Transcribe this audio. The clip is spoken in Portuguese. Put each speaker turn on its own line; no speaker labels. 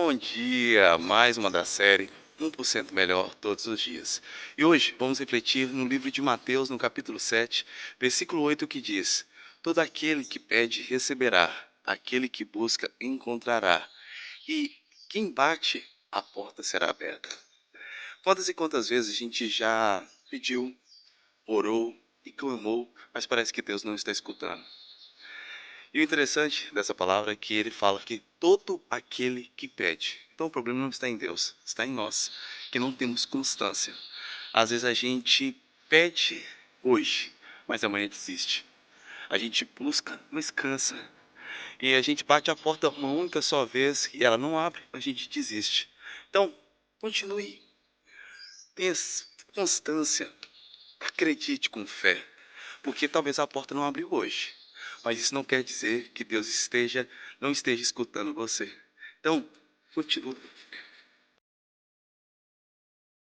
Bom dia! Mais uma da série 1% Melhor Todos os Dias. E hoje vamos refletir no livro de Mateus, no capítulo 7, versículo 8, que diz: Todo aquele que pede receberá, aquele que busca encontrará, e quem bate, a porta será aberta. Quantas e quantas vezes a gente já pediu, orou e clamou, mas parece que Deus não está escutando. E o interessante dessa palavra é que ele fala que todo aquele que pede. Então o problema não está em Deus, está em nós, que não temos constância. Às vezes a gente pede hoje, mas amanhã desiste. A gente busca, mas cansa. E a gente bate a porta uma única só vez e ela não abre, a gente desiste. Então, continue, tenha constância, acredite com fé, porque talvez a porta não abriu hoje, mas isso não quer dizer que Deus não esteja escutando você. Então, continue.